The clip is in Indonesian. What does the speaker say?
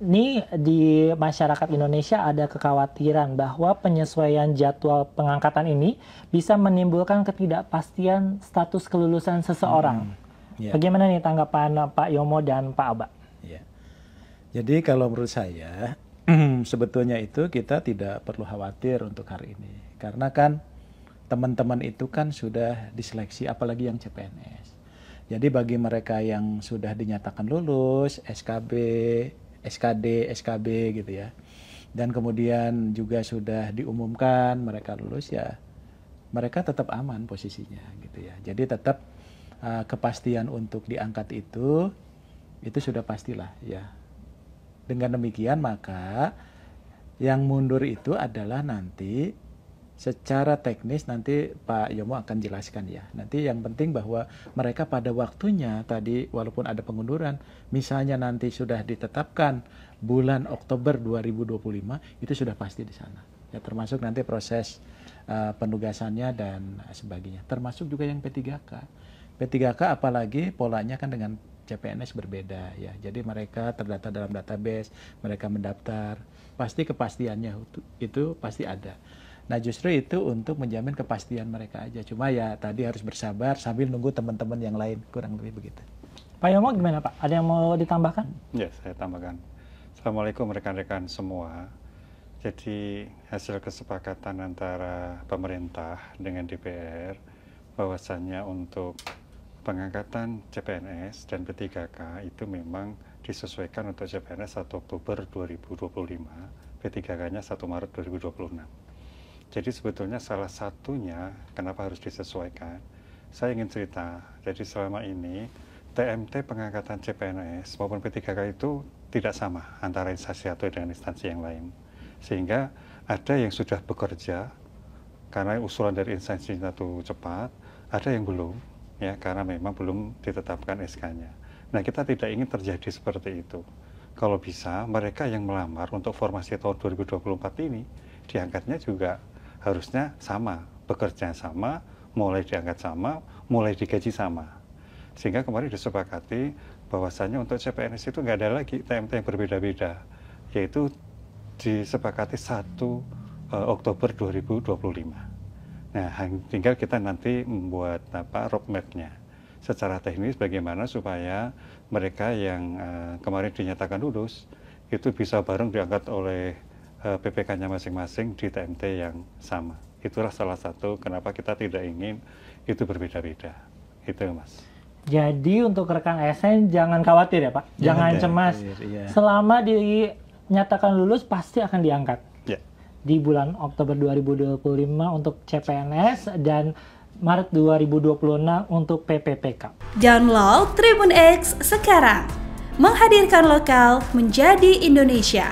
Nih di masyarakat Indonesia ada kekhawatiran bahwa penyesuaian jadwal pengangkatan ini bisa menimbulkan ketidakpastian status kelulusan seseorang. Bagaimana nih tanggapan Pak Yomo dan Pak Aba? Ya. Jadi kalau menurut saya sebetulnya itu kita tidak perlu khawatir untuk hari ini. Karena kan teman-teman itu kan sudah diseleksi, apalagi yang CPNS. Jadi bagi mereka yang sudah dinyatakan lulus, SKB, SKD, SKB gitu ya. Dan kemudian juga sudah diumumkan mereka lulus ya, mereka tetap aman posisinya gitu ya. Jadi tetap kepastian untuk diangkat itu sudah pastilah ya. Dengan demikian maka yang mundur itu adalah nanti secara teknis nanti Pak Yomo akan jelaskan ya. Nanti yang penting bahwa mereka pada waktunya tadi walaupun ada pengunduran, misalnya nanti sudah ditetapkan bulan Oktober 2025 itu sudah pasti di sana. Ya termasuk nanti proses penugasannya dan sebagainya. Termasuk juga yang P3K. P3K apalagi polanya kan dengan CPNS berbeda ya. Jadi mereka terdata dalam database, mereka mendaftar, pasti kepastiannya itu pasti ada. Nah justru itu untuk menjamin kepastian mereka aja. Cuma ya tadi harus bersabar sambil nunggu teman-teman yang lain, kurang lebih begitu. Pak Yomo gimana Pak? Ada yang mau ditambahkan? Ya, saya tambahkan. Assalamualaikum rekan-rekan semua. Jadi hasil kesepakatan antara pemerintah dengan DPR bahwasannya untuk pengangkatan CPNS dan P3K itu memang disesuaikan untuk CPNS 1 Oktober 2025, P3K-nya 1 Maret 2026. Jadi sebetulnya salah satunya kenapa harus disesuaikan, saya ingin cerita. Jadi selama ini TMT pengangkatan CPNS maupun P3K itu tidak sama antara instansi satu dengan instansi yang lain. Sehingga ada yang sudah bekerja karena usulan dari instansi satu cepat, ada yang belum ya karena memang belum ditetapkan SK-nya. Nah kita tidak ingin terjadi seperti itu. Kalau bisa mereka yang melamar untuk formasi tahun 2024 ini diangkatnya juga harusnya sama, bekerja sama, mulai diangkat sama, mulai digaji sama. Sehingga kemarin disepakati bahwasannya untuk CPNS itu nggak ada lagi TMT yang berbeda-beda, yaitu disepakati 1 Oktober 2025. Nah, tinggal kita nanti membuat roadmap-nya secara teknis bagaimana supaya mereka yang kemarin dinyatakan lulus itu bisa bareng diangkat oleh PPK-nya masing-masing di TMT yang sama. Itulah salah satu kenapa kita tidak ingin itu berbeda-beda. Itu Mas. Jadi untuk rekan ASN jangan khawatir ya Pak, jangan cemas. Iya. Selama dinyatakan lulus pasti akan diangkat. Ya. Di bulan Oktober 2025 untuk CPNS dan Maret 2026 untuk PPPK. Download Tribun X sekarang, menghadirkan lokal menjadi Indonesia.